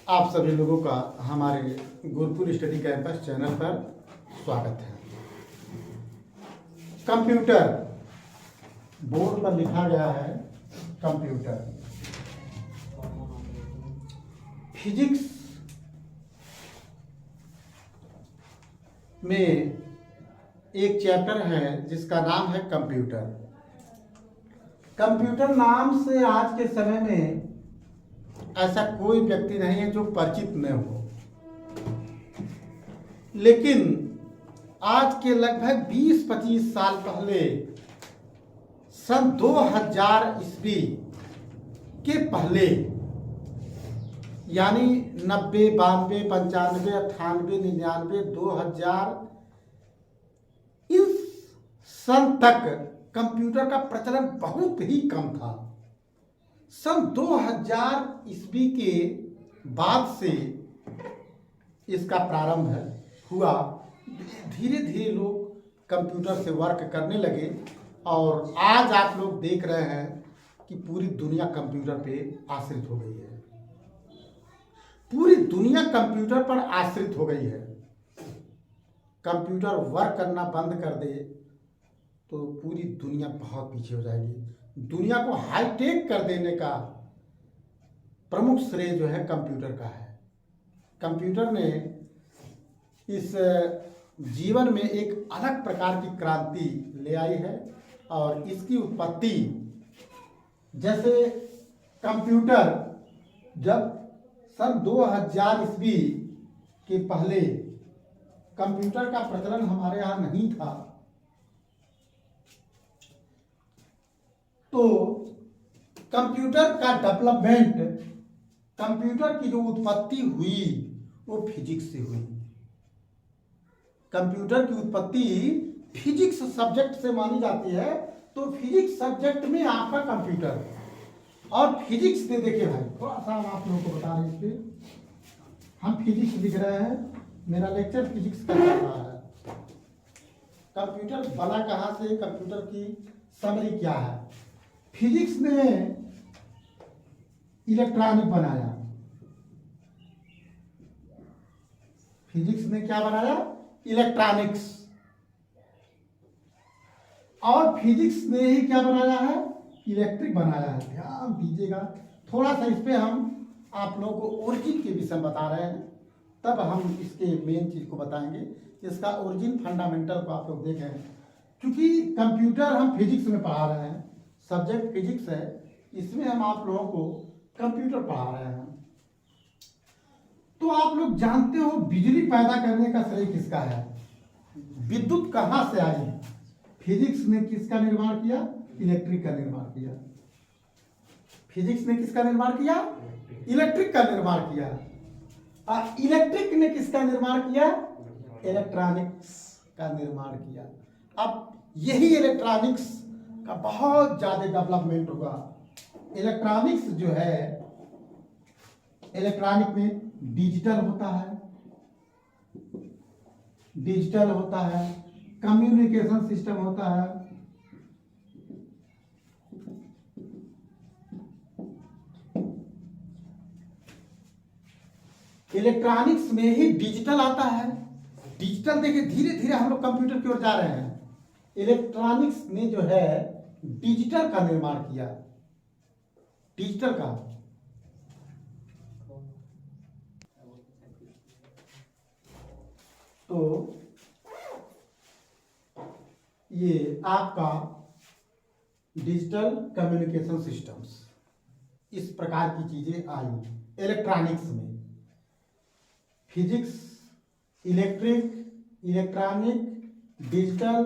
आप सभी लोगों का हमारे गुरुकुल स्टडी कैंपस चैनल पर स्वागत है। कंप्यूटर, बोर्ड पर लिखा गया है कंप्यूटर। फिजिक्स में एक चैप्टर है जिसका नाम है कंप्यूटर। कंप्यूटर नाम से आज के समय में ऐसा कोई व्यक्ति नहीं है जो परिचित न हो, लेकिन आज के लगभग 20-25 साल पहले सन 2000 ईस्वी के पहले, यानी 90, 92, 95, 98, 99, 2000 इस सन तक कंप्यूटर का प्रचलन बहुत ही कम था। सन 2000 ईस्वी के बाद से इसका प्रारंभ हुआ। धीरे धीरे लोग कंप्यूटर से वर्क करने लगे और आज आप लोग देख रहे हैं कि पूरी दुनिया कंप्यूटर पे आश्रित हो गई है। पूरी दुनिया कंप्यूटर पर आश्रित हो गई है। कंप्यूटर वर्क करना बंद कर दे तो पूरी दुनिया बहुत पीछे हो जाएगी। दुनिया को हाईटेक कर देने का प्रमुख श्रेय जो है कंप्यूटर का है। कंप्यूटर ने इस जीवन में एक अलग प्रकार की क्रांति ले आई है और इसकी उत्पत्ति, जैसे कंप्यूटर जब सन 2000 ईस्वी के पहले कंप्यूटर का प्रचलन हमारे यहाँ नहीं था, तो कंप्यूटर का डेवलपमेंट, कंप्यूटर की जो उत्पत्ति हुई वो फिजिक्स से हुई। कंप्यूटर की उत्पत्ति फिजिक्स सब्जेक्ट से मानी जाती है। तो फिजिक्स सब्जेक्ट में आपका कंप्यूटर और फिजिक्स में, देखिए भाई थोड़ा सा हम आप लोगों को बता रहे हैं, इस पे हम फिजिक्स लिख रहे हैं। मेरा लेक्चर फिजिक्स का चल रहा है। कंप्यूटर बना कहाँ से, कंप्यूटर की समरी क्या है। फिजिक्स ने इलेक्ट्रॉनिक बनाया। फिजिक्स ने क्या बनाया? इलेक्ट्रॉनिक्स। और फिजिक्स ने ही क्या बनाया है? इलेक्ट्रिक बनाया है। ध्यान दीजिएगा थोड़ा सा, इस पे हम आप लोगों को ओरिजिन के विषय में बता रहे हैं, तब हम इसके मेन चीज को बताएंगे। इसका ओरिजिन फंडामेंटल को आप लोग देखें, क्योंकि कंप्यूटर हम फिजिक्स में पढ़ा रहे हैं, सब्जेक्ट फिजिक्स है, इसमें हम आप लोगों को कंप्यूटर पढ़ा रहे हैं। तो आप लोग जानते हो बिजली पैदा करने का श्रेय किसका है? विद्युत कहां से आई? फिजिक्स ने किसका निर्माण किया? इलेक्ट्रिक का निर्माण किया। फिजिक्स ने किसका निर्माण किया? इलेक्ट्रिक का निर्माण किया। और इलेक्ट्रिक ने किसका निर्माण किया? इलेक्ट्रॉनिक्स का निर्माण किया। अब यही इलेक्ट्रॉनिक्स का बहुत ज्यादा डेवलपमेंट हुआ। इलेक्ट्रॉनिक्स जो है, इलेक्ट्रॉनिक में डिजिटल होता है, कम्युनिकेशन सिस्टम होता है, इलेक्ट्रॉनिक्स में ही डिजिटल आता है। डिजिटल देखिए, धीरे धीरे हम लोग कंप्यूटर की ओर जा रहे हैं। इलेक्ट्रॉनिक्स ने जो है डिजिटल का निर्माण किया। डिजिटल का तो ये आपका डिजिटल कम्युनिकेशन सिस्टम्स, इस प्रकार की चीजें आई इलेक्ट्रॉनिक्स में। Physics, electric, electronic, digital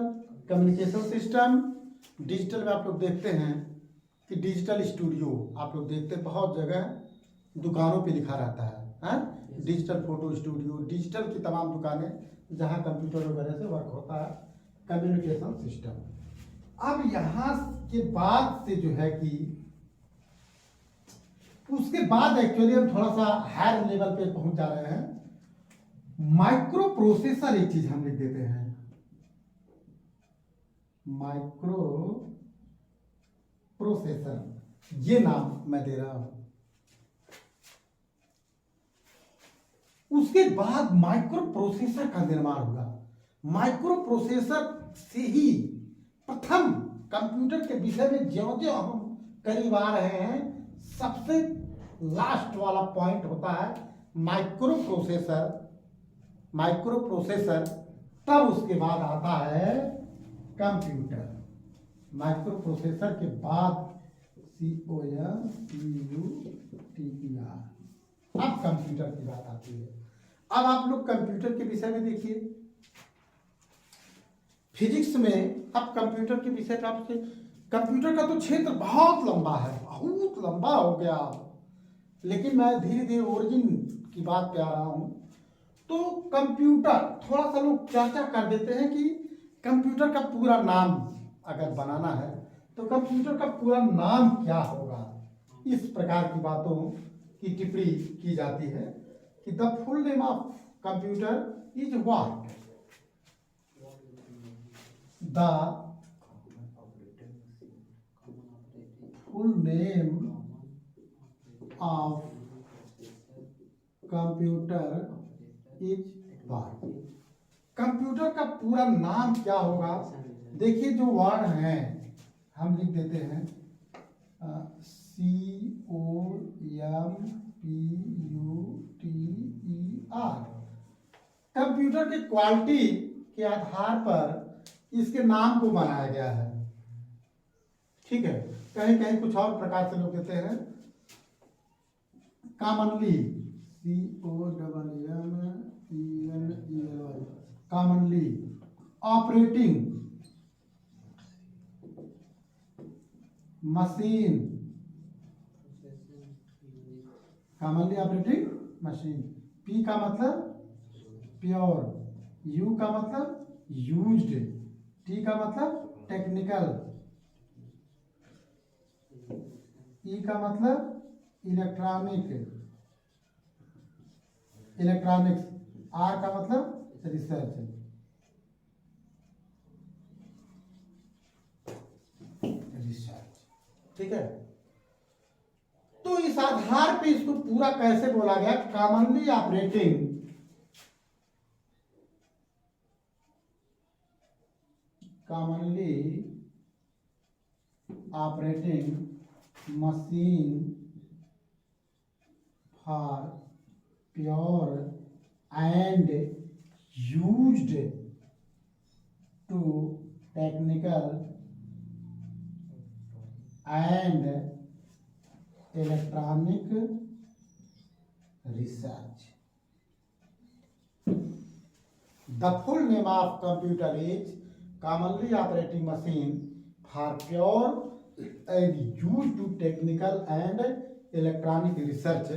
communication system. Digital में आप लोग देखते हैं कि डिजिटल स्टूडियो आप लोग देखते हैं, बहुत जगह दुकानों पे लिखा रहता है डिजिटल फोटो स्टूडियो। डिजिटल की तमाम दुकानें जहां कंप्यूटर वगैरह से वर्क होता है, कम्युनिकेशन सिस्टम। अब यहां के बाद से जो है कि उसके बाद एक्चुअली हम थोड़ा सा हायर लेवल पे पहुंच जा रहे हैं। माइक्रो प्रोसेसर एक चीज हम लिख देते हैं, माइक्रो प्रोसेसर, ये नाम मैं दे रहा हूं। उसके बाद माइक्रो प्रोसेसर का निर्माण हुआ। माइक्रो प्रोसेसर से ही प्रथम कंप्यूटर के विषय में ज्यों ज्यों हम करीब आ रहे हैं, सबसे लास्ट वाला पॉइंट होता है माइक्रो प्रोसेसर। माइक्रो प्रोसेसर, तब उसके बाद आता है कंप्यूटर। माइक्रो प्रोसेसर के बाद COMPUTER, अब कंप्यूटर की बात आती है। अब आप लोग कंप्यूटर के विषय में देखिए, फिजिक्स में अब कंप्यूटर के विषय का आपसे, कंप्यूटर का तो क्षेत्र बहुत लंबा है, बहुत लंबा हो गया, लेकिन मैं धीरे धीरे ओरिजिन की बात पे आ रहा हूं। तो कंप्यूटर थोड़ा सा लोग चर्चा कर देते हैं कि कंप्यूटर का पूरा नाम अगर बनाना है तो कंप्यूटर का पूरा नाम क्या होगा। इस प्रकार की बातों की टिप्पणी की जाती है कि the full name of computer is what, the full name of computer is what. Computer का पूरा नाम क्या होगा। देखिए जो वर्ड हैं हम लिख देते हैं COMPUTER। कंप्यूटर की क्वालिटी के आधार पर इसके नाम को बनाया गया है, ठीक है। कहीं कहीं कुछ और प्रकार से लोग कहते हैं। Commonly COMMENTLY, commonly operating machine, commonly operating machine. P का मतलब प्योर, U का मतलब यूज्ड, T का मतलब टेक्निकल, E का मतलब इलेक्ट्रॉनिक्स, R का मतलब रिसर्च, ठीक है। तो इस आधार पे इसको पूरा कैसे बोला गया, commonly operating machine for pure and used to technical and electronic research. The full name of computer is commonly operating machine for pure and use to technical and electronic research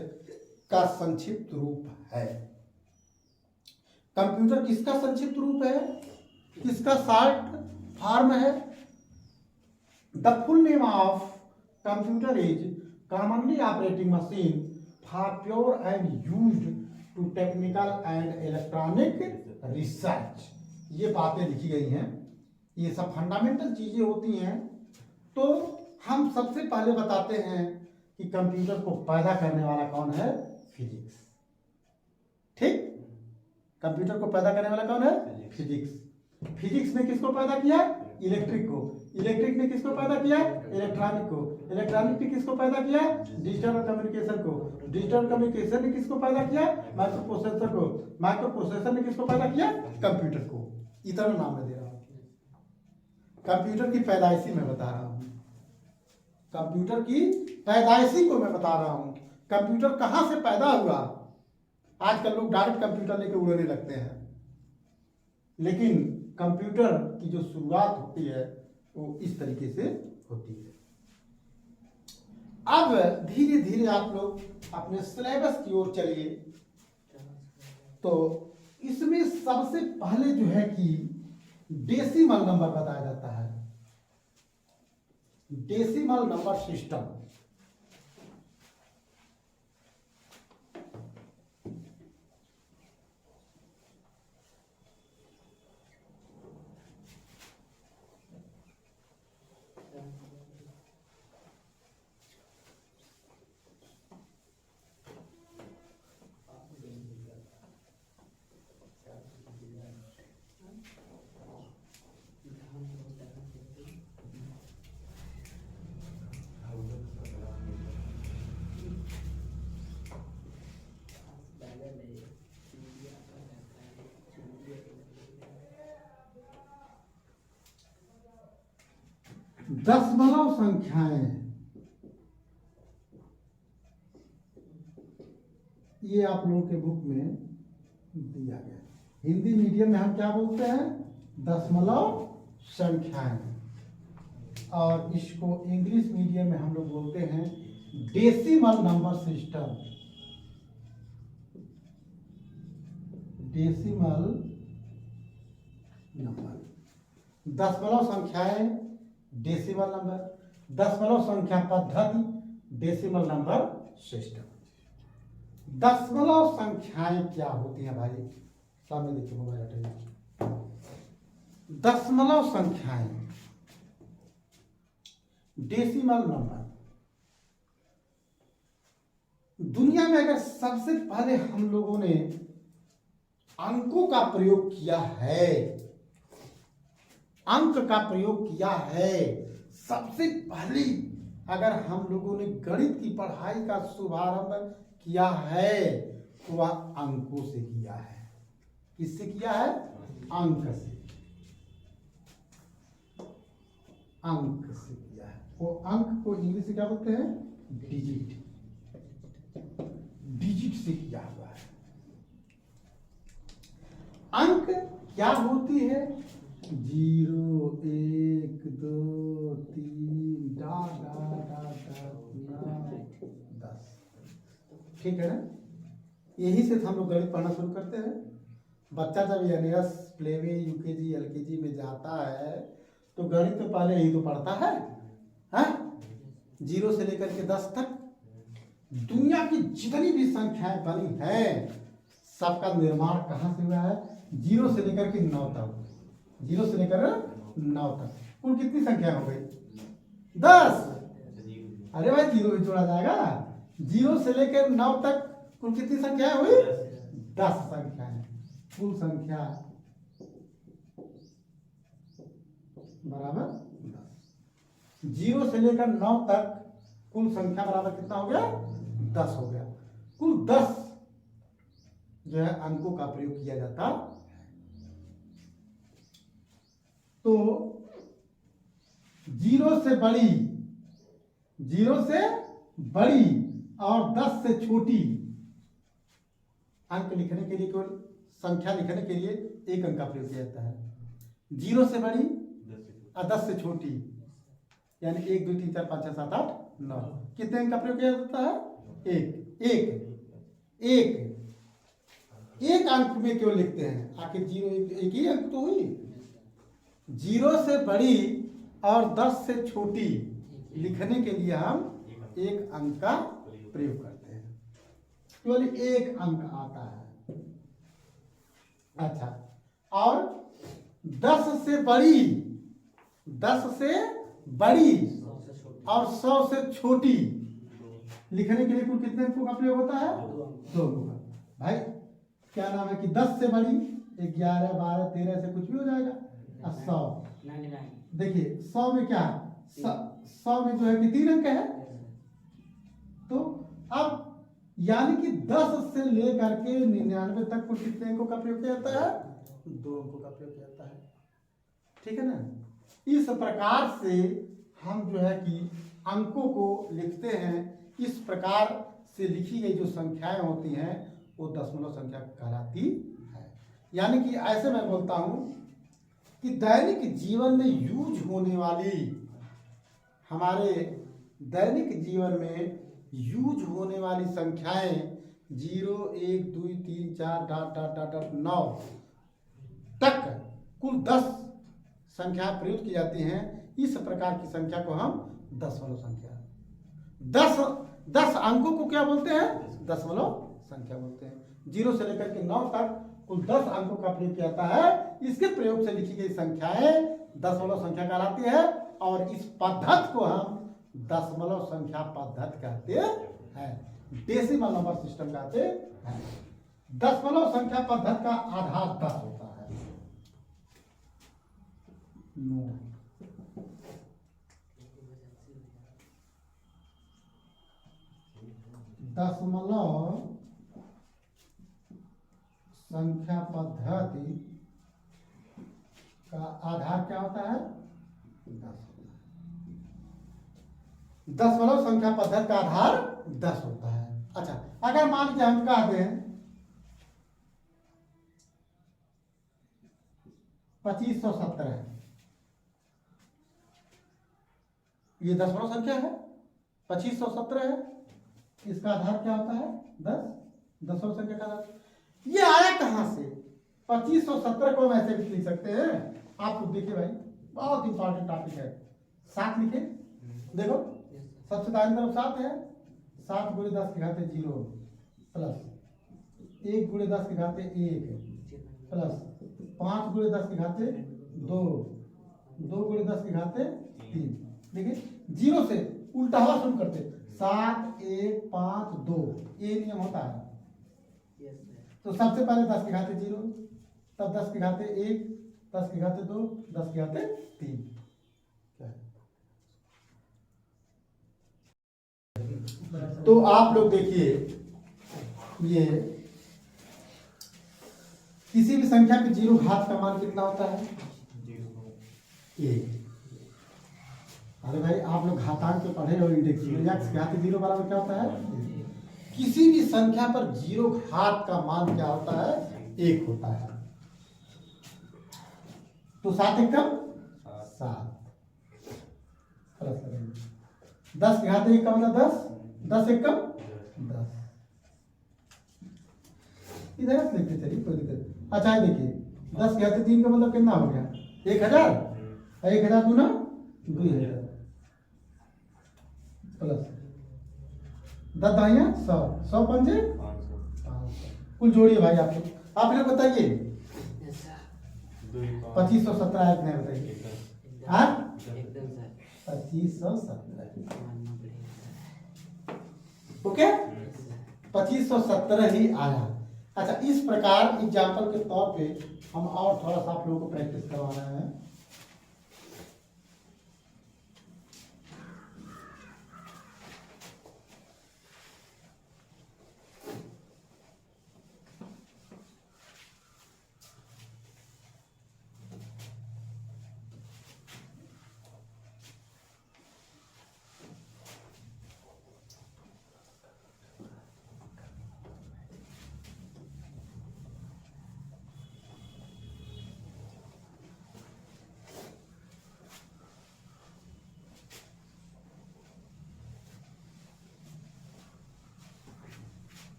का संक्षिप्त रूप है। कंप्यूटर किसका संक्षिप्त रूप है, किसका short form है। The full name of computer is commonly operating machine for pure and used to technical and electronic research. ये बातें लिखी गई हैं, ये सब फंडामेंटल चीजें होती हैं। तो हम सबसे पहले बताते हैं कि कंप्यूटर को पैदा करने वाला कौन है, फिजिक्स, ठीक। कंप्यूटर को पैदा करने वाला कौन है, फिजिक्स। फिजिक्स ने किसको पैदा किया, इलेक्ट्रिक को। इलेक्ट्रिक ने किसको पैदा किया, इलेक्ट्रॉनिक को। इलेक्ट्रॉनिक ने किसको पैदा किया, डिजिटल और कम्युनिकेशन को। डिजिटल कम्युनिकेशन ने किसको पैदा किया, माइक्रो प्रोसेसर को। माइक्रो प्रोसेसर ने किसको पैदा किया, कंप्यूटर को। इतना नाम मैं दे रहा हूं। कंप्यूटर की पैदाइशी मैं बता रहा हूं, कंप्यूटर की पैदाइशी को मैं बता रहा हूं। कंप्यूटर कहां से पैदा हुआ। आजकल लोग डायरेक्ट कंप्यूटर लेके उड़ने लगते हैं, लेकिन कंप्यूटर की जो शुरुआत होती है वो इस तरीके से होती है। अब धीरे धीरे आप लोग अपने सिलेबस की ओर चलिए। तो इसमें सबसे पहले जो है कि डेसिमल नंबर बताया जाता है, डेसिमल नंबर सिस्टम। दशमलव संख्याएं, ये आप लोगों के बुक में दिया गया। हिंदी मीडियम में हम क्या बोलते हैं? दशमलव संख्याएं। और इसको इंग्लिश मीडियम में हम लोग बोलते हैं decimal number system. Decimal number, दशमलव संख्याएं डेसिमल नंबर, दशमलव संख्या पद्धति डेसिमल नंबर सिस्टम। दशमलव संख्याएं क्या होती हैं भाई? सामने देखिए, मोबाइल हटाइए। दशमलव संख्याएं डेसिमल नंबर, दुनिया में अगर सबसे पहले हम लोगों ने अंकों का प्रयोग किया है, अंक का प्रयोग किया है, सबसे पहले अगर हम लोगों ने गणित की पढ़ाई का शुभारंभ किया है तो वह अंकों से किया है। किससे किया है? अंक से, अंक से किया है। वो अंक को इंग्लिश से क्या बोलते हैं? डिजिट, डिजिट से किया हुआ है। अंक क्या होती है? 0 1 2 3 डा डा डा डा 9 10। ठीक है ना? यही से हम लोग गणित पढ़ना शुरू करते हैं। बच्चा जब एनएस, प्लेवे, यूकेजी, एलकेजी में जाता है तो गणित तो पहले यही तो पढ़ता है, हाँ? 0 से लेकर के 10 तक दुनिया की जितनी भी संख्याएं बनी हैं सबका निर्माण कहाँ से हुआ है? 0 से लेकर के 9 तक, 0 से लेकर 9 तक कुल कितनी संख्या हो गई? 10। अरे भाई 0 भी जोड़ा जाएगा। 0 से लेकर 9 तक कुल कितनी संख्याएं हुई? 10 संख्याएं। कुल संख्या बराबर 10। 0 से लेकर 9 तक कुल संख्या बराबर कितना हो गया? 10 हो गया। कुल 10 जो है अंकों का प्रयोग किया जाता है। तो 0 से बड़ी, 0 से बड़ी और 10 से छोटी अंक लिखने के लिए, केवल संख्या लिखने के लिए एक अंक का प्रयोग किया जाता है। 0 से बड़ी और 10 से छोटी, यानी 1 2 3 4 5 6 7 8 9, कितने अंक का प्रयोग किया जाता है? एक अंक में क्यों लिखते हैं? आखिर 0 एक ही अंक तो हुई। 0 से बड़ी और 10 से छोटी लिखने के लिए हम एक अंक का प्रयोग करते हैं, केवल एक अंक आता है। अच्छा, और 10 से बड़ी, 10 से बड़ी और 100 से छोटी लिखने के लिए कुल कितने अंकों का प्रयोग होता है? 2 अंकों का। भाई क्या नाम है कि 10 से बड़ी 11 12 13 से कुछ भी हो जाएगा। 100, देखिए 100 में क्या है? 100 में जो है कि 3 अंक है। तो अब यानी कि 10 से लेकर के 99 तक कुल कितने अंकों का प्रयोग किया जाता है? 2 अंकों का प्रयोग किया जाता है। ठीक है ना? इस प्रकार से हम जो है कि अंकों को लिखते हैं। इस प्रकार से लिखी गई जो संख्याएं होती हैं वो दशमलव संख्या कहलाती है। यानी कि ऐसे मैं बोलता हूं कि दैनिक जीवन में यूज होने वाली, हमारे दैनिक जीवन में यूज होने वाली संख्याएं 0 1 2 3 4 डॉट डॉट डॉट डॉट 9 तक कुल 10 संख्या प्रयुक्त की जाती हैं। इस प्रकार की संख्या को हम दशमलव संख्या, 10 अंकों को क्या बोलते हैं? दशमलव संख्या बोलते हैं। 0 से लेकर के 9 तक कुल 10 अंकों का प्रयोग किया जाता है। इसके प्रयोग से लिखी गई संख्याएं दशमलव संख्या कहलाती है और इस पद्धति को हम दशमलव संख्या पद्धति कहते हैं, डेसिमल नंबर सिस्टम कहते हैं। दशमलव संख्या पद्धति का आधार 10 होता है। दशमलव संख्या पद्धति का आधार क्या होता है? 10 होता है। दशमलव संख्या पद्धति का आधार 10 होता है। अच्छा, अगर मान के हम कहते हैं 2517, ये दशमलव संख्या है, 2517 है, इसका आधार क्या होता है 10, दशमलव संख्या का आधार। ये आया कहां से? 2517 को हम ऐसे भी लिख सकते हैं। आप लोग देखिए भाई, बहुत इंपॉर्टेंट टॉपिक है। 7 लिखे, देखो सबसे दाहिनी तरफ 7 है, 7 गुणे 10 की घाते 0 प्लस 1 गुणे 10 की घाते 1 प्लस 5 गुणे 10 की घाते 2, 2 गुणे 10 की घाते 3। देखिए 0 से उल्टा हुआ शुरू करते, 7 1 5 2, ये नियम होता है। तो सबसे पहले 10 की घाते 0, तब 10 की घाते 1, 10 की घाते 2, 10 की घाते 3। तो आप लोग देखिए, ये किसी भी संख्या के 0 घात का मान कितना होता है? 1। अरे भाई आप लोग घातांक पे पढ़े हो इंडेक्स में, x घाते 0 बराबर क्या होता है? किसी भी संख्या पर 0 घात का मान क्या होता है? 1 होता है। तो 7 एकम 7 प्लस 10 के घाते 1 का मतलब 10, 10 एकम 10। इधर से लिखते चलिए, कोई दिक्कत नहीं। अच्छा है, देखिए 10 के घाते 3 का मतलब कितना हो गया? 1000, 1000 दूना 2000 प्लस 10 दाइया 100, 100 पंजे 500। कुल जोड़िए भाई आप लोग बताइए 2517 आया कि नहीं बताइए? हाँ 2517, ओके 2517 ही आया। अच्छा, इस प्रकार एग्जाम्पल के तौर पे हम और थोड़ा सा आप लोगों को प्रैक्टिस करवा रहे हैं।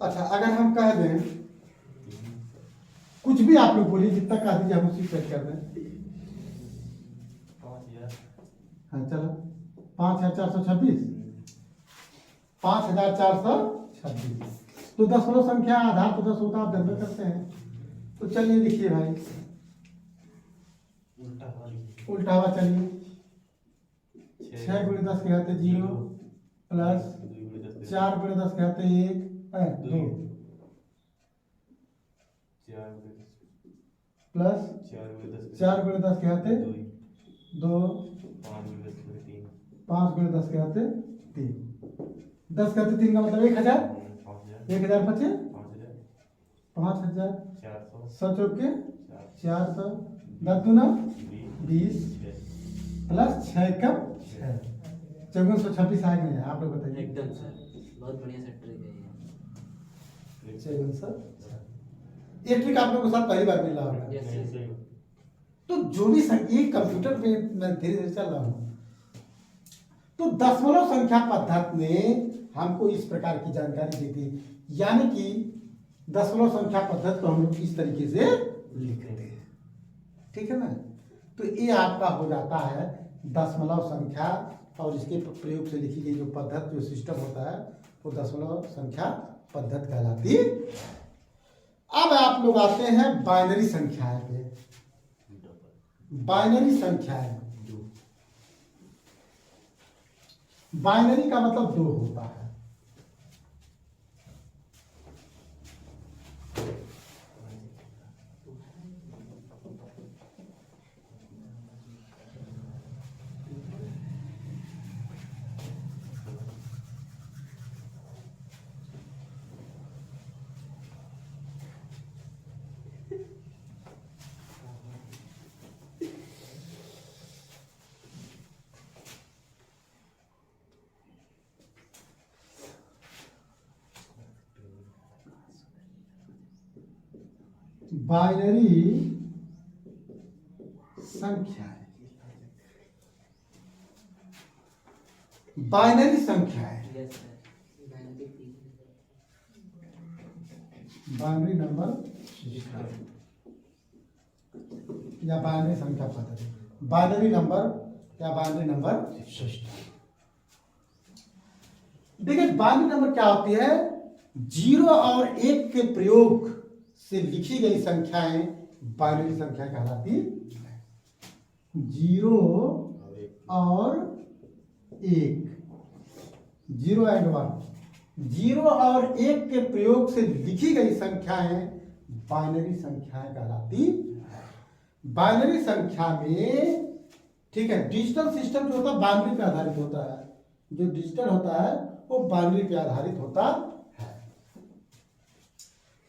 अच्छा, अगर हम कह दें, कुछ भी आप लोग बोलिए, जितना कह दीजिए हम उसी सेट कर दें। हाँ चलो, 5426, 5426। तो दशमलव संख्या आधार तो 10 होता, आप 10 करते हैं। तो चलिए लिखिए भाई, उल्टा हुआ चलिए, 6 गुणे 10 के घाते 0 प्लस 4 गुणे 10 के घाते 1 2 प्लस 4 गुणे 10 के घाते 2, 5 गुणे 10 के घाते 3। 10 के घाते 3 का मतलब 1000, 1000 बचे 5000, 100 चौके 400, 10 दूना 20 प्लस 6 एकम 6, 5426 आए नहीं है? आप लोग बताइए। एकदम सर, बहुत बढ़िया सर ट्रिक है ये। 5426, ये ट्रिक आप लोगों के साथ पहली बार मिल रहा होगा। Yes sir. तो जो भी संख्या कंप्यूटर पे मैं धीरे धीरे चल रहा हूँ, तो दशमलव संख्या पद्धति ने हमको इस प्रकार की जानकारी दी थी, यानी कि दशमलव संख्या पद्धति को हम लोग इस तरीके से लिखते हैं, ठीक है ना। तो ये आपका हो जाता है दशमलव संख्या, और इसके प्रयोग से लिखी गई जो पद्धति, जो सिस्टम होता है, वो दशमलव संख्या पद्धति कहलाती। अब आप लोग आते हैं बाइनरी संख्याएं पे। बाइनरी संख्याएं, बाइनरी का मतलब 2 होता है। बाइनरी संख्याएं, बाइनरी संख्याएं, yes sir, binary binary number system या बाइनरी संख्या पद्धति, बाइनरी नंबर या बाइनरी नंबर सिस्टम। देखिए बाइनरी नंबर क्या होती है, 0 और 1 के प्रयोग से लिखी गई संख्याएं बाइनरी संख्या कहलाती है। 0 और 1, 0 एंड 1, 0 और 1 के प्रयोग से लिखी गई संख्याएं बाइनरी संख्याएं कहलाती है। बाइनरी संख्या में, ठीक है, डिजिटल सिस्टम जो होता है बाइनरी पे आधारित होता है, जो डिजिटल होता है वो बाइनरी पे आधारित होता है।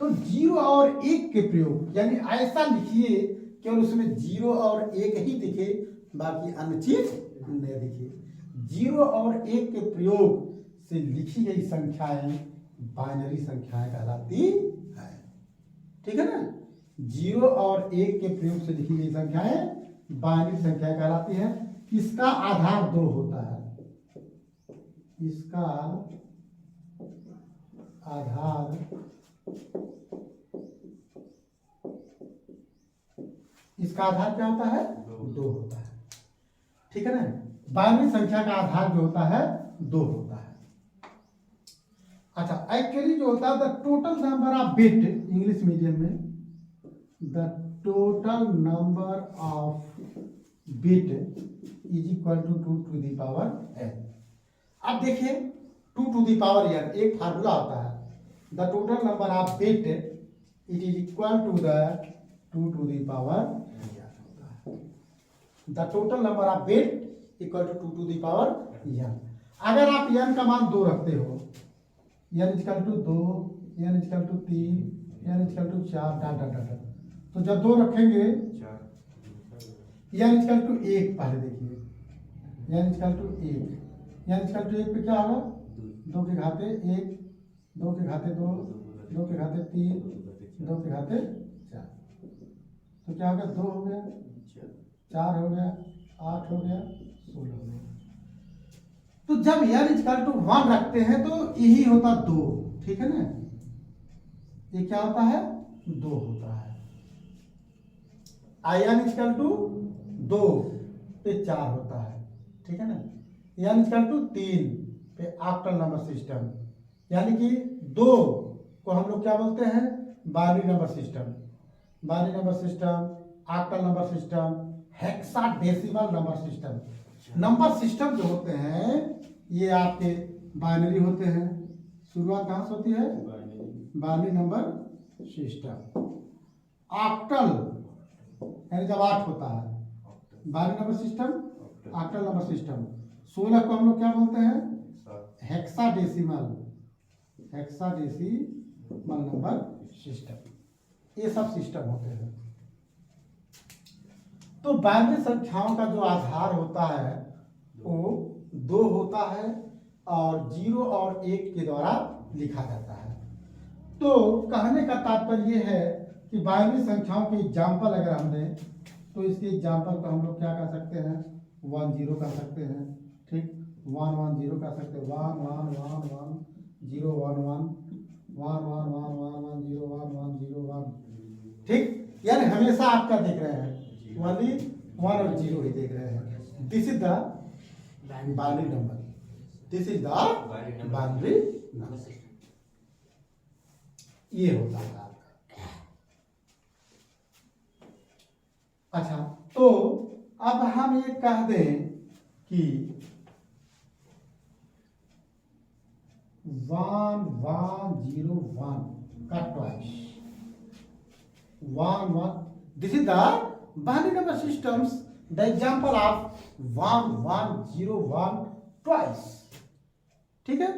तो 0 और 1 के प्रयोग, यानी ऐसा लिखिए केवल उसमें 0 और 1 ही दिखे, बाकी अन्य चीज नहीं दिखे। 0 और 1 के प्रयोग से लिखी गई संख्याएं बाइनरी संख्याएं कहलाती है। ठीक है ना, 0 और 1 के प्रयोग से लिखी गई संख्याएं बाइनरी संख्याएं कहलाती है। इसका आधार 2 होता है, इसका आधार, इसका आधार क्या होता है, 2 होता है। ठीक है ना, बाइनरी संख्या का आधार जो होता है 2 होता है। अच्छा, एक्चुअली जो होता है the total number of bit, English medium में the total number of bit is equal to 2 to the power n। अब देखिए 2 टू द पावर n एक फार्मूला होता है, the total number of bit it is equal to the 2 to the power n। The total number of bit equal to 2 to the power n। अगर आप n का मान 2 रखते हो, n equal to 2, n equal to 3, n equal to 4, dot dot dot, तो जब 2 रखेंगे n equal to 1, पहले देखिए n equal to 1, n equal to 1 पे क्या होगा, 2 के घाते 1, 2 के घाते 2, 2 के घाते 3, 2 के घाते 4, तो क्या हो गया, 2 हो गया, 4 हो गया, 8 हो गया, 16 हो गया। तो जब n इक्वल टू 1 रखते हैं तो यही होता 2। ठीक है ना, ये क्या होता है, 2 होता है। n इक्वल टू 2 पे 4 होता है। ठीक है ना, n इक्वल टू 3 पे ऑक्टल नंबर सिस्टम, यानी कि 2 को हम लोग क्या बोलते हैं, binary number system. Binary number system, octal number system, hexadecimal number system. Number system जो होते हैं ये आपके बाइनरी होते हैं। शुरुआत कहाँ से होती है, बाइनरी नंबर सिस्टम। ऑक्टल यानी जब 8 होता है, binary number system, octal number system. 16 को हम लोग क्या बोलते हैं, हेक्साडेसिमल, हेक्साडेसिमल नंबर सिस्टम। ये सब सिस्टम होते हैं। तो बाइनरी संख्याओं का जो आधार होता है वो 2 होता है और 0 और 1 के द्वारा लिखा जाता है। तो कहने का तात्पर्य ये है कि बाइनरी संख्याओं के एग्जाम्पल अगर हम दें तो इसके एग्जाम्पल को हम लोग क्या कर सकते हैं, 1 0 कर सकते हैं। ठीक, 1 1 0 कर सकते हैं, 1 1 1 1 0 1 1 1 1 1 1 1 0 1 1 0 1। ठीक, यानी हमेशा आप क्या देख रहे हैं, 1 और 0 ही देख रहे हैं। This is the binary number, this is the binary number. ये होता है आपका। अच्छा, तो अब हम ये कह दें कि 1 1 0 1 का twice 1 1, this is the binary number systems, the example of 1 1 0 1 twice. ठीक है,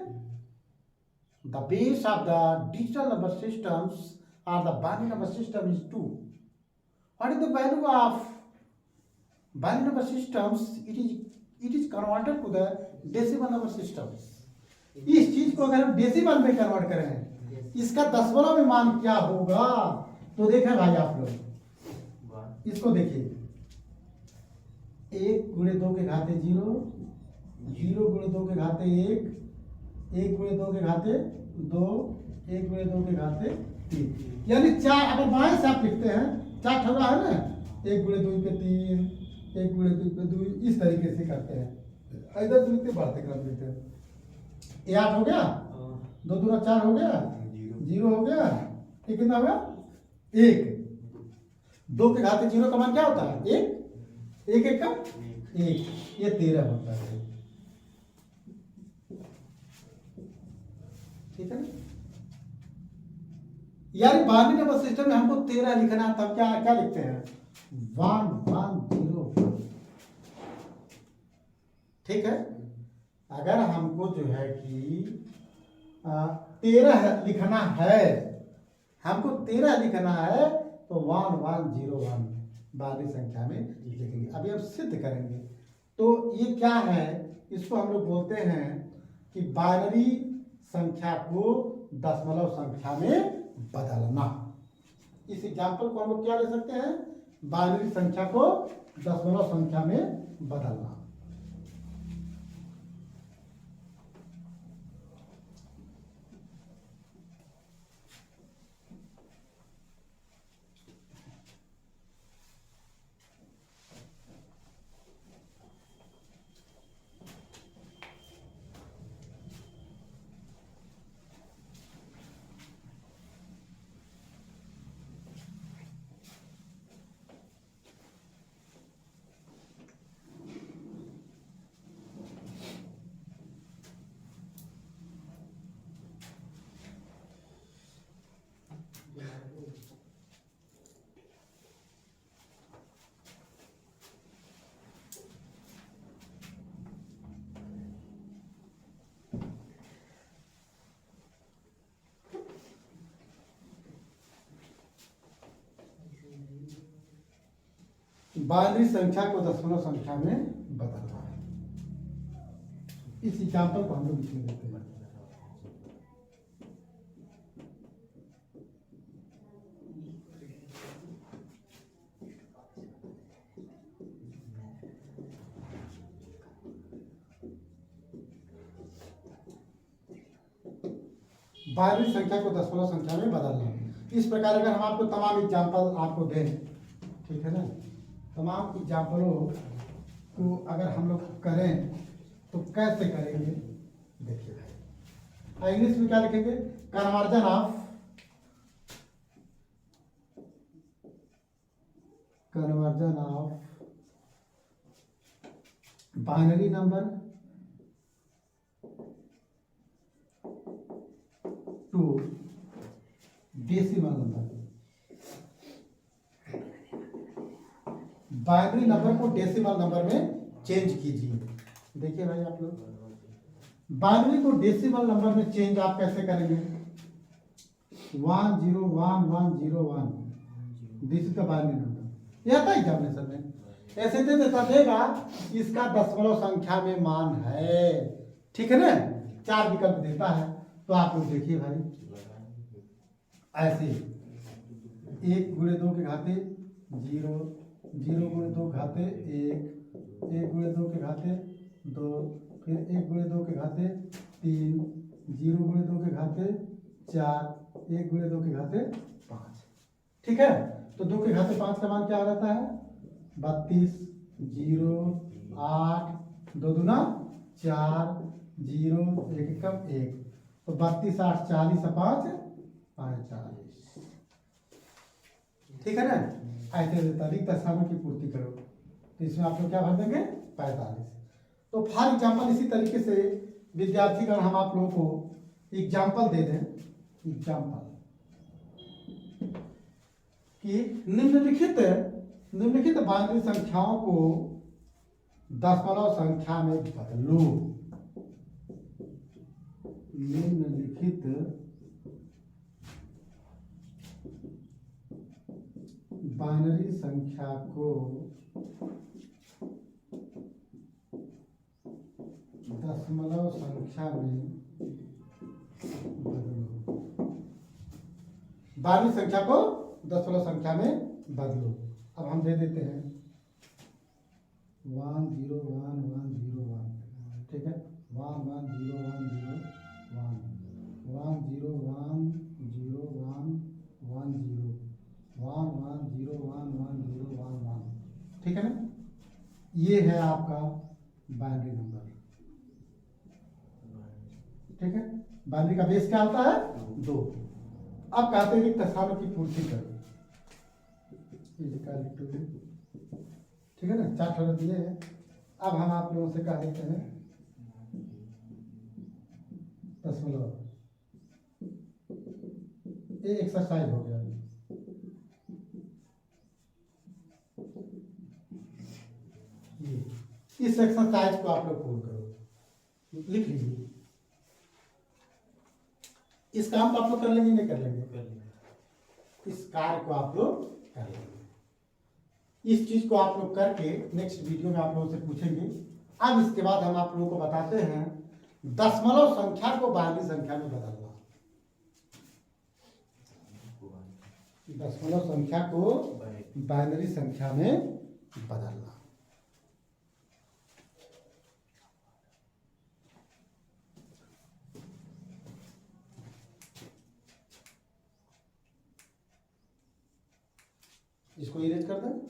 the base of the digital number systems और the binary number system is 2। What is the value of binary number systems, it is converted to the decimal number systems. इस चीज को अगर हम decimal में convert करें, इसका दशमलव में मान क्या होगा, तो देखा भाई आप लोग, वन इसको देखिए, 1 गुणे 2 के घाते 0, 0 गुणे 2 के घाते 1, 1 गुणे 2 के घाते 2, 1 गुणे 2 के घाते 3, यानी 4। अगर बाएं से आप लिखते हैं 4 ठोका है ना, 1 गुणे 2 पे 3, 1 गुणे 2 पे 2, इस तरीके से करते हैं। इधर से लिखते बढ़ते क्रम लिखते हैं। ये 8 हो गया, 2 दूना 4 हो गया, 0 हो गया, ये कितना हो गया 1। 2 के घाते 0 का मान क्या होता है 1, 1 1 का 1, ये 13 होता है। ठीक है ना, यानी बाइनरी नंबर सिस्टम में हमको 13 लिखना है, तब क्या क्या लिखते हैं 1 1 0। ठीक है, अगर हमको जो है कि 13 लिखना है, हमको 13 लिखना है तो 1 1 0 1 बाइनरी संख्या में लिखेंगे। अभी हम सिद्ध करेंगे। तो ये क्या है, इसको हम लोग बोलते हैं कि बाइनरी संख्या को दशमलव संख्या में बदलना। इस एग्जाम्पल को हम लोग क्या ले सकते हैं, बाइनरी संख्या को दशमलव संख्या में बदलना। बाइनरी संख्या को दशमलव संख्या में बदलना है। इस एग्जाम्पल को हम लोग लिख देते हैं। बाइनरी संख्या को दशमलव संख्या में बदलना। इस प्रकार अगर हम आपको तमाम एग्जाम्पल आपको दें, ठीक है ना, तमाम एग्जाम्पलों को अगर हम लोग करें तो कैसे करेंगे देखिए भाई। इंग्लिश में क्या लिखेंगे, conversion of binary number two decimal number. Binary number को डेसिमल नंबर में चेंज कीजिए। देखिए भाई आप लोग, बाइनरी को डेसिमल नंबर में चेंज आप कैसे करेंगे, 101101, this is the binary number. यह था एग्जामिनेशन में ऐसे दे देता, देगा इसका दशमलव संख्या में मान है, ठीक है ना, 4 विकल्प देता है। तो आप लोग देखिए भाई, ऐसे 1 गुणे 2 के घाते 0, 0 गुणे 2 घाते 1, 1 गुणे 2 के घाते 2, फिर 1 गुणे 2 के घाते 3, 0 गुणे 2 के घाते 4, 1 गुणे 2 के घाते 5। ठीक है, तो 2 के घाते 5 का मान क्या आ जाता है 32, 0 8, 2 दूना 4, 0 1 कम 1, तो 32 8 40 5 45। ठीक है ना, ऐसे रिक्त स्थानों की पूर्ति करो, तो इसमें आप लोग क्या भर देंगे 45। तो फॉर एग्जाम्पल इसी तरीके से विद्यार्थीगण हम आप लोगों को एग्जाम्पल दे दें, एग्जाम्पल कि निम्नलिखित बाइनरी संख्याओं को दशमलव संख्या में बदलो। निम्नलिखित बाइनरी संख्या को दशमलव संख्या में बदलो। बाइनरी संख्या को दशमलव संख्या में बदलो। अब हम दे देते हैं 1 0 1 1 0 1, ठीक है, 1 1 0 1 0 1 1 0 1 0 1 1 0 1 1 0 1 1 0 1 1, ठीक है ना। ये है आपका बाइनरी नंबर, ठीक है। बाइनरी का बेस क्या होता है? 2। अब कहते हैं रिक्त स्थानों की पूर्ति करो, ठीक है ना, 4 ठोर दिए हैं। अब हम आप लोगों से कह देते हैं दशमलव, ये एक्सरसाइज हो गया। ये इस एक्सरसाइज को आप लोग पूर्ण करो, लिख लीजिए। इस काम को आप लोग कर लेंगे नहीं कर लेंगे? कर लेंगे। इस कार्य को आप लोग कर लेंगे। इस चीज को आप लोग करके नेक्स्ट वीडियो में आप लोगों से पूछेंगे। अब इसके बाद हम आप लोगों को बताते हैं दशमलव संख्या को बाइनरी संख्या में बदलना। दशमलव संख्या को बाइनरी संख्या में बदलना। इसको इरेज कर दें।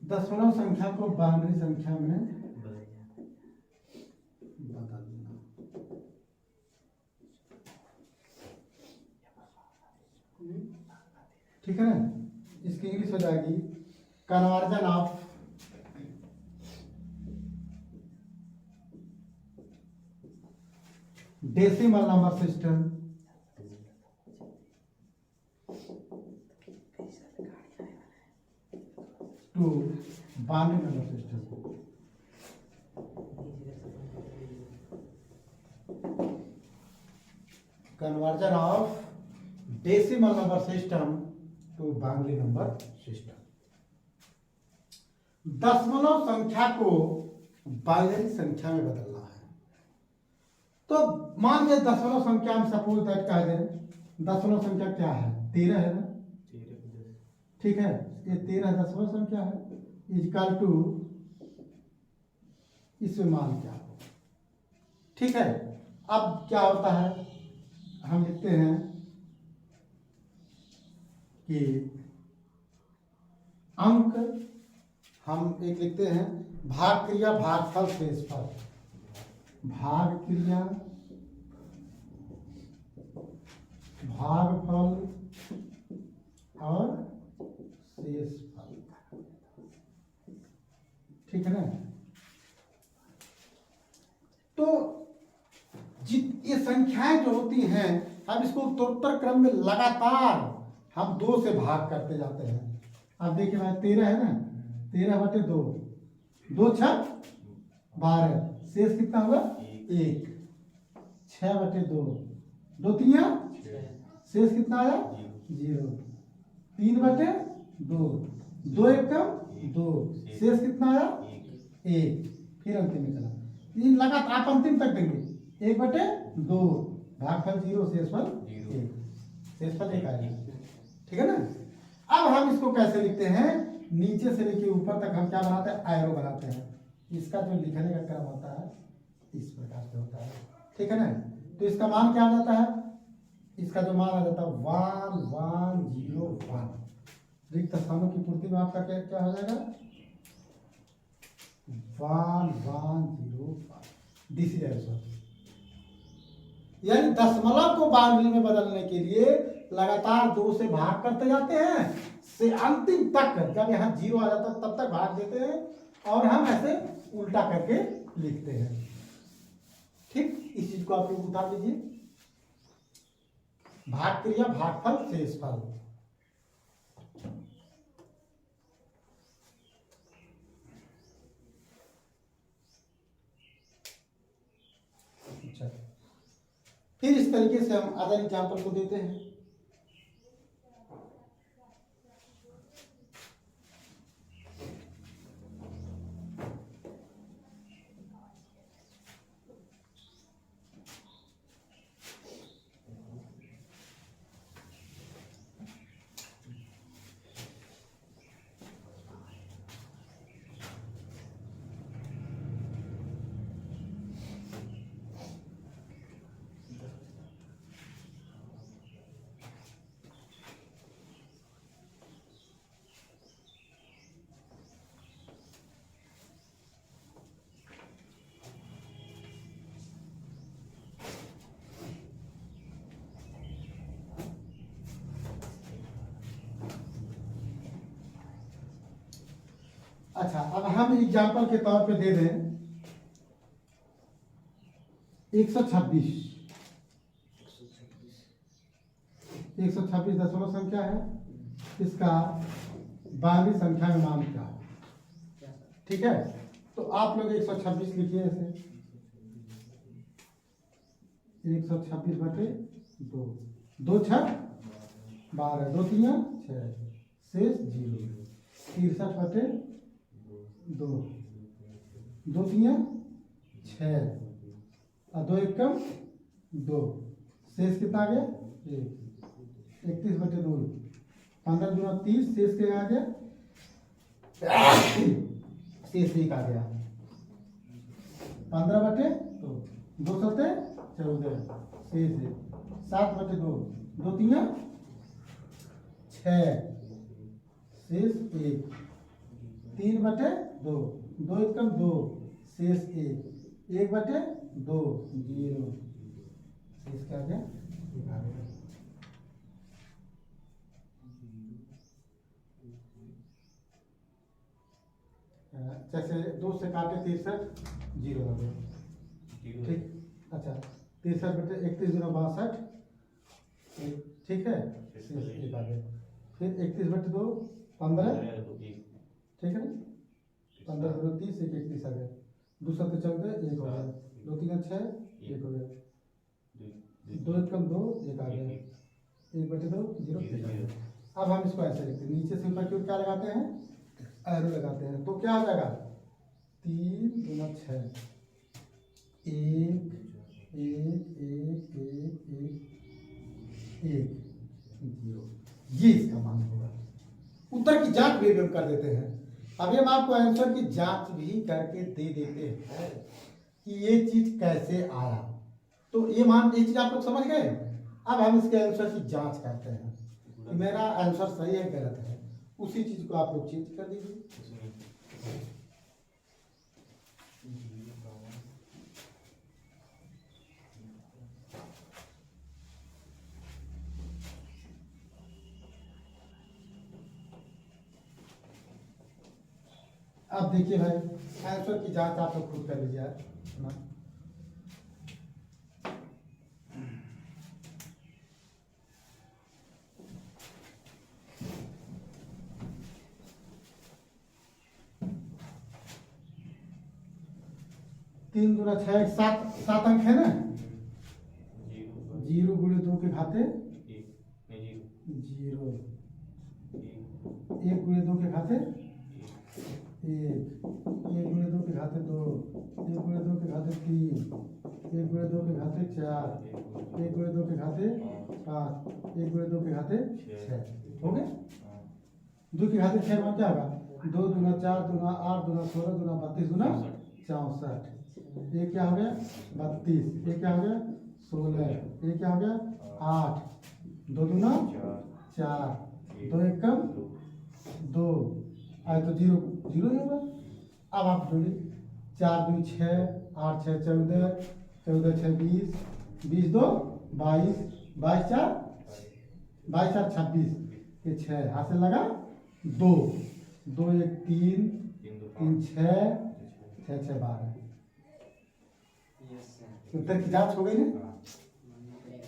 दशमलव संख्या को बाइनरी संख्या में बदलना। ठीक है ना। इसकी इंग्लिश हो जाएगी conversion of decimal number system to binary number system. Conversion of decimal number system to binary number system. दशमलव संख्या को बाइनरी संख्या में बदलना है। तो मान लिया दशमलव संख्या में सपोज दैट कह दें, दशमलव संख्या क्या है? 13 है ना, ठीक है। ये 13 दशमलव संख्या है, इक्वल टू इसमें मान क्या हो, ठीक है। अब क्या होता है, हम लिखते हैं कि अंक हम एक लिखते हैं भाग क्रिया भागफल शेषफल। भाग क्रिया भागफल और शेषफल, ठीक है ना। तो ये संख्याएं जो होती हैं, हम इसको उत्तरोत्तर क्रम में लगातार हम 2 से भाग करते जाते हैं। अब देखिए भाई 13 है ना, 13/2, 2 6 12, शेष कितना होगा? 1, 6/2, 2 3 शेष कितना आया? 0, 3/2, दो एकम दो, शेष कितना आया एक, फिर अंतिम में चला, तीन लगातार आप अंतिम तक देंगे, एक बटे दो, भागफल जीरो, शेषफल एक, शेषफल एक आएगा, ठीक है ना। अब हम इसको कैसे लिखते हैं, नीचे से लेके ऊपर तक हम क्या बनाते हैं, एरो बनाते हैं। इसका जो लिखने का क्रम होता है इस प्रकार से होता है, ठीक है ना। तो इसका मान क्या आ जाता है, इसका जो मान आ जाता है 1101, रिक्त स्थानों की पूर्ति में आपका क्या क्या हो जाएगा, 1105, दिस इज आंसर। यानी दशमलव को बाइनरी में बदलने के लिए लगातार 2 से भाग करते जाते हैं, से अंतिम तक जब यहाँ 0 आ जाता है तब तक भाग देते हैं, और हम ऐसे उल्टा करके लिखते हैं, ठीक। इस चीज को आप लोग उतार लीजिए, भाग क्रिया, भागफल, शेषफल। अच्छा, फिर इस तरीके से हम अदर एग्जाम्पल को देते हैं। अच्छा, अब हम एग्जाम्पल के तौर पे दे दें 126। 126 दशमलव संख्या है, इसका बाइनरी संख्या में मान क्या है, ठीक है। तो आप लोग 126 लिखिए ऐसे, 126 बटे दो, 2 छक 12, 2 तिया 6, शेष 0, 63 बटे दो, 2 तिया 6, और 2 एकम 2, शेष कितना आ गया 1, 31 बटे 2, 15 दूना 30, शेष क्या आ गया, शेष 1 आ गया, 15 बटे 2, 2 सते 14, शेष 7 बटे 2, 2 तिया 6, शेष 1, 3 बटे 2, 2 एकम 2, शेष 1, 1 बटे 2, 0, शेष क्या आ गया 1 आ गया। जैसे 2 से काटे 63, 0 आ गया, ठीक। अच्छा, 63 बटे 31 दूना 62, ठीक है, शेष 1 आ गया। फिर 31 बटे 2, 15, ठीक है, 15 दूना 30, 1 31 आ गया, 2 सत्ते 14, 1 हो गया, 2 तिया 6, 1 हो गया, 2 एकम 2, 1 आ गया, 1 बटे 2, 0, 1 आ गया। अब हम इसको ऐसे लिखते हैं, नीचे से ऊपर की ओर क्या लगाते हैं, एरो लगाते हैं, तो क्या आ जाएगा 3 दूना 6, 1 1 1 1 1 0, ये इसका मान होगा। उत्तर की जांच भी हम कर देते हैं। अभी हम आपको आंसर की जांच भी करके दे देते हैं कि ये चीज कैसे आया। तो ये मान, ये चीज आप लोग समझ गए। अब हम इसके आंसर की जांच करते हैं कि मेरा आंसर सही है गलत है, उसी चीज को आप लोग चेंज कर दीजिए। अब देखिए भाई, आंसर की जांच आप लोग खुद कर लीजिए ना। तीन दूना 6, 7 अंक है ना, 0 गुणे 2 के घाते 0, 1 गुणे 2 के खाते 1, 1 गुणे 2 के खाते 2, 1 गुणे 2 के खाते 3, 1 गुणे 2 के खाते 4, 1 गुणे 2 के खाते 5, 1 गुणे 2 के खाते 6। हो गए? 2 के खाते 6 में क्या होगा? 2 दूना 4 दूना 8 दूना 16 दूना 32 दूना 64। ये क्या हो गया? 32। ये क्या हो गया? 16। ये क्या हो गया? 8। 2 दूना 4, 2 1 कम 2 आए तो 0 0 ही होगा। अब आप जोड़िए 4 2 6, 8 6 14, 14 6 20, 20 2 22, 22 4 26। ये 6 हाथ से लगा 2, 2 1 3, 3 6, 6 6 12। उत्तर की जांच हो गई ना?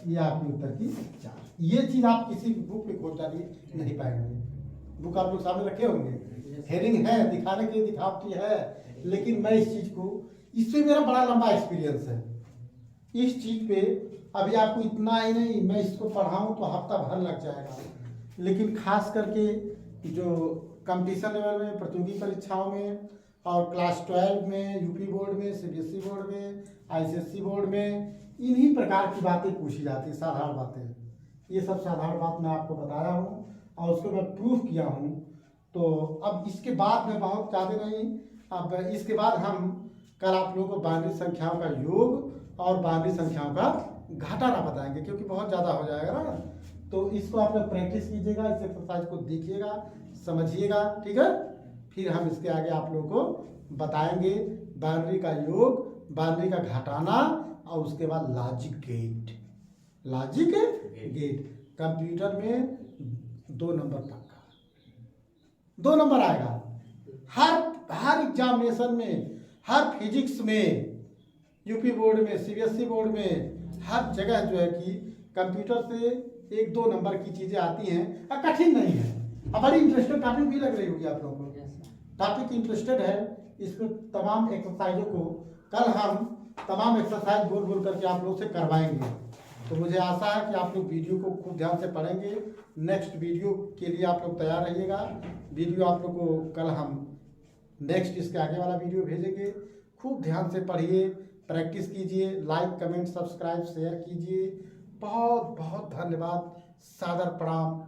ये आपकी उत्तर की जांच। ये चीज आप किसी भी बुक में खोज डालिए नहीं पाएंगे। बुक आप लोग सामने रखे होंगे, हेडिंग है, दिखाने के लिए दिखावटी है, लेकिन मैं इस चीज को, इससे मेरा बड़ा लंबा एक्सपीरियंस है इस चीज पे। अभी आपको इतना ही नहीं, मैं इसको पढ़ाऊं तो हफ्ता भर लग जाएगा, लेकिन खास करके जो कंपटीशन लेवल में, प्रतियोगी परीक्षाओं में और क्लास 12 में, यूपी बोर्ड में, सीबीएसई बोर्ड में, आईसीएसई बोर्ड में, इन्हीं प्रकार की बातें पूछी जाती है, साधारण बातें। ये सब साधारण बात मैं आपको बताया हूँ और उसको मैं प्रूफ किया हूँ। तो अब इसके बाद मैं बहुत ज़्यादा नहीं, अब इसके बाद हम कल आप लोगों को बाइनरी संख्याओं का योग और बाइनरी संख्याओं का घटाना बताएंगे, क्योंकि बहुत ज़्यादा हो जाएगा ना। तो इसको आप लोग प्रैक्टिस कीजिएगा, इस एक्सरसाइज को देखिएगा, समझिएगा, ठीक है। फिर हम इसके आगे आप लोगों को बताएंगे बाइनरी का योग, बाइनरी का घटाना और उसके बाद logic gate. Logic gate computer में 2 नंबर पक्का, 2 नंबर आएगा हर एग्जामिनेशन में, हर फिजिक्स में, यूपी बोर्ड में, सीबीएसई बोर्ड में, हर जगह जो है कि कंप्यूटर से 1-2 नंबर की चीजें आती हैं। कठिन नहीं है, अब बड़ी इंटरेस्टेड टॉपिक भी लग रही होगी आप लोगों को। टॉपिक इंटरेस्टेड है, इसको तमाम एक्सरसाइजों को कल हम तमाम एक्सरसाइज बोल बोल करके आप लोग से करवाएंगे। तो मुझे आशा है कि आप लोग वीडियो को खूब ध्यान से पढ़ेंगे। नेक्स्ट वीडियो के लिए आप लोग तैयार रहिएगा। वीडियो आप लोग को कल हम नेक्स्ट इसके आगे वाला वीडियो भेजेंगे। खूब ध्यान से पढ़िए, प्रैक्टिस कीजिए, लाइक कमेंट सब्सक्राइब शेयर कीजिए। बहुत बहुत धन्यवाद, सादर प्रणाम।